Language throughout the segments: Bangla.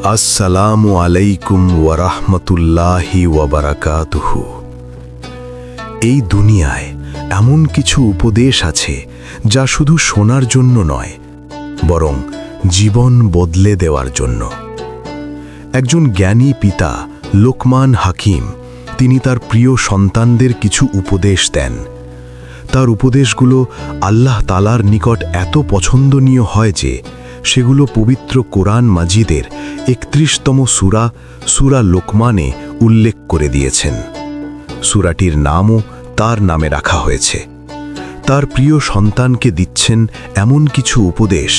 আসসালামু আলাইকুম ওয়া রাহমাতুল্লাহি ওয়া বারাকাতুহু। এই দুনিয়ায় এমন কিছু উপদেশ আছে যা শুধু শোনার জন্য নয়, বরং জীবন বদলে দেওয়ার জন্য। একজন জ্ঞানী পিতা লোকমান হাকিম, তিনি তার প্রিয় সন্তানদের কিছু উপদেশ দেন। তার উপদেশগুলো আল্লাহ তাআলার নিকট এত পছন্দনীয় হয় যে সেগুলো পবিত্র কোরআন মাজিদের ৩১তম সূরা লোকমানে উল্লেখ করে দিয়েছেন। সূরাটির নামও তার নামে রাখা হয়েছে। তার প্রিয় সন্তানকে দিচ্ছেন এমন কিছু উপদেশ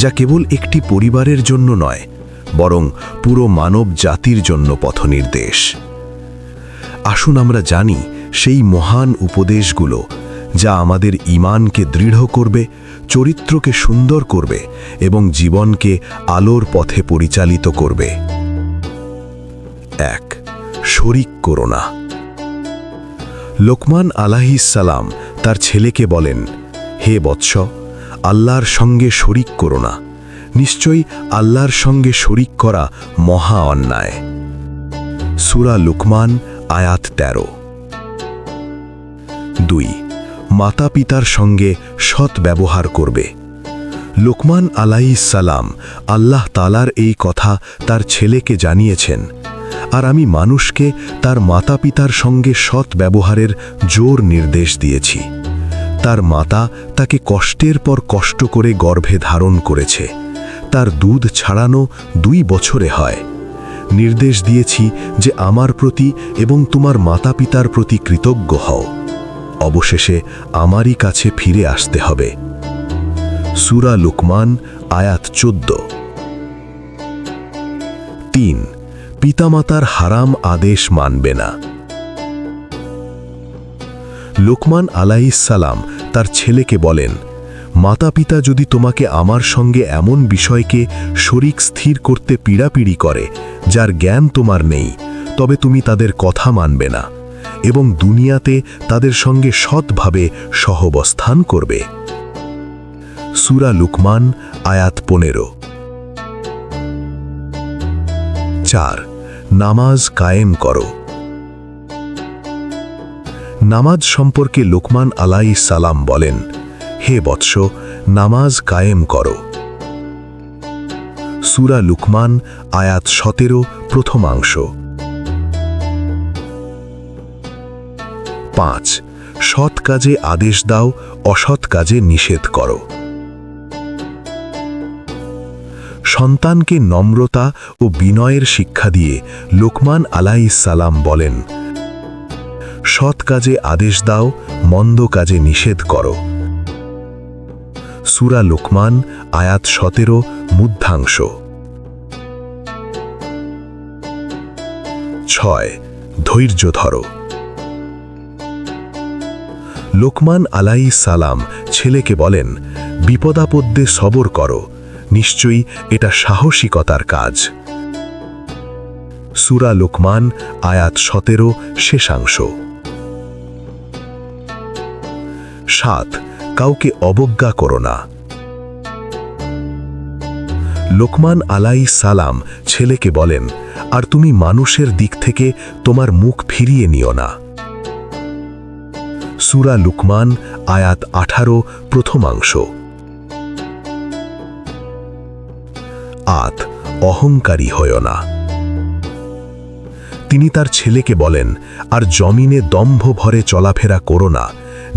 যা কেবল একটি পরিবারের জন্য নয়, বরং পুরো মানব জাতির জন্য পথনির্দেশ। আসুন আমরা জানি সেই মহান উপদেশগুলো যা আমাদের ঈমানকে দৃঢ় করবে, চরিত্রকে সুন্দর করবে এবং জীবনকে আলোর পথে পরিচালিত করবে। ১. শরিক করো না। লোকমান আলাইহিস সালাম তার ছেলেকে বলেন, হে বৎস, আল্লাহর সঙ্গে শরিক করো না। নিশ্চয়ই আল্লাহর সঙ্গে শরিক করা মহা অন্যায়। সূরা লোকমান আয়াত ১৩। ২. মাতা পিতার সঙ্গে সৎ ব্যবহার করবে। লোকমান আলাইহিস সালাম আল্লাহ তাআলার এই কথা তার ছেলেকে জানিয়েছেন, আর আমি মানুষকে তার মাতা পিতার সঙ্গে সৎ ব্যবহারের জোর নির্দেশ দিয়েছি। তার মাতা তাকে কষ্টের পর কষ্ট করে গর্ভে ধারণ করেছে। তার দুধ ছাড়ানো ২ বছরে হয়। নির্দেশ দিয়েছি যে আমার প্রতি এবং তোমার মাতা পিতার প্রতি কৃতজ্ঞ হও। অবশেষে আমারই কাছে ফিরে আসতে হবে। সূরা লোকমান আয়াত ১৪। ৩. পিতামাতার হারাম আদেশ মানবে না। লোকমান আলাইহিস সালাম তার ছেলেকে বলেন, মাতা পিতা যদি তোমাকে আমার সঙ্গে এমন বিষয়কে শরিক স্থির করতে পীড়াপিড়ি করে যার জ্ঞান তোমার নেই, তবে তুমি তাদের কথা মানবে না এবং দুনিয়াতে তাদের সঙ্গে সৎভাবে সহবস্থান করবে। সূরা লোকমান আয়াত ১৫। ৪. নামাজ কায়েম করো। নামাজ সম্পর্কে লোকমান আলাইহিস সালাম বলেন, হে বৎস, নামাজ কায়েম করো। সূরা লোকমান আয়াত ১৭ প্রথমাংশ। ৫. সৎ কাজে আদেশ দাও, অসৎ কাজে নিষেধ করো। সন্তানকে নম্রতা ও বিনয়ের শিক্ষা দিয়ে লোকমান আলাইহিস সালাম বলেন, সৎ কাজে আদেশ দাও, মন্দ কাজে নিষেধ করো। সূরা লোকমান আয়াত ১৭ মধ্যাংশ। ৬. ধৈর্য ধরো। লোকমান আলাইহিস সালাম ছেলেকে বলেন, বিপদাপদ্যে সবর করো, নিশ্চয়ই এটা সাহসিকতার কাজ। সূরা লোকমান আয়াত ১৭ শেষাংশ। ৭. কাউকে অবজ্ঞা করো না। লোকমান আলাইহিস সালাম ছেলেকে বলেন, আর তুমি মানুষের দিক থেকে তোমার মুখ ফিরিয়ে নিও না। সূরা লোকমান আয়াত ১৮ প্রথমাংশ। ৮. অহংকারী হয়ো না। তিনি তার ছেলেকে বলেন, আর জমিনে দম্ভ ভরে চলাফেরা করো না,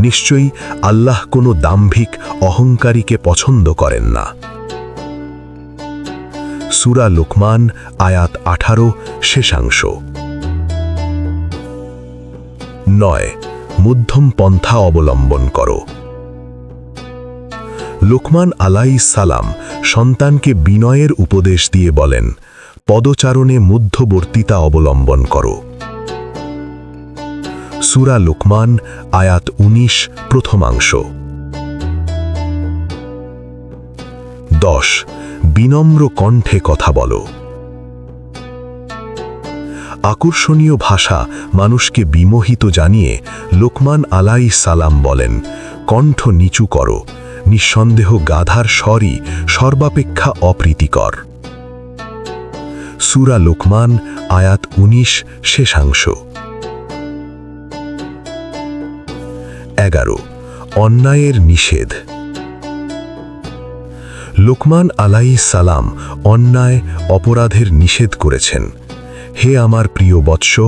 নিশ্চয়ই আল্লাহ কোনো দাম্ভিক অহংকারীকে পছন্দ করেন না। সূরা লোকমান আয়াত ১৮ শেষাংশ। ৯. মধ্যম পন্থা অবলম্বন করো। লোকমান আলাইহিস সালাম সন্তানকে বিনয়ের উপদেশ দিয়ে বলেন, পদচারণে মধ্যবর্তিতা অবলম্বন করো। সূরা লোকমান আয়াত ১৯ প্রথমাংশ। ১০. বিনম্র কণ্ঠে কথা বলো। আকর্ষণীয় ভাষা মানুষকে বিমোহিত জানিয়ে লোকমান আলাইহিস সালাম বলেন, কণ্ঠ নিচু করো, নিঃসন্দেহ গাধার স্বরই সর্বাপেক্ষা অপ্রীতিকর। সূরা লোকমান আয়াত ১৯ শেষাংশ। ১১ অন্যায়ের নিষেধ। লোকমান আলাইহিস সালাম অন্যায় অপরাধের নিষেধ করেছেন। হে আমার প্রিয় বৎস,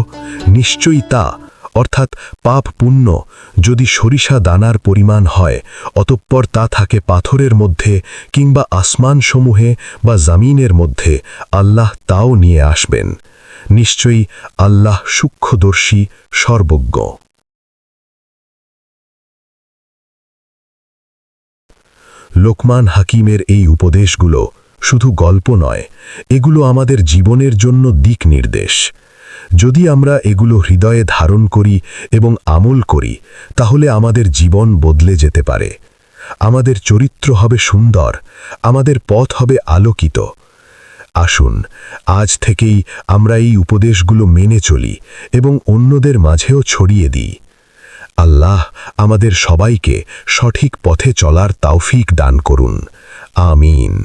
নিশ্চয়ই তা অর্থাৎ পাপ পুণ্য যদি সরিষা দানার পরিমাণ হয়, অতঃপর তা থাকে পাথরের মধ্যে কিংবা আসমানসমূহে বা জামিনের মধ্যে, আল্লাহ তাও নিয়ে আসবেন। নিশ্চয়ই আল্লাহ সূক্ষ্মদর্শী, সর্বজ্ঞ। লোকমান হাকিমের এই উপদেশগুলো শুধু গল্প নয়, এগুলো আমাদের জীবনের জন্য দিক নির্দেশ। যদি আমরা এগুলো হৃদয়ে ধারণ করি এবং আমল করি, তাহলে আমাদের জীবন বদলে যেতে পারে। আমাদের চরিত্র হবে সুন্দর, আমাদের পথ হবে আলোকিত। আসুন আজ থেকেই আমরা এই উপদেশগুলো মেনে চলি এবং অন্যদের মাঝেও ছড়িয়ে দিই। আল্লাহ আমাদের সবাইকে সঠিক পথে চলার তৌফিক দান করুন। আমিন।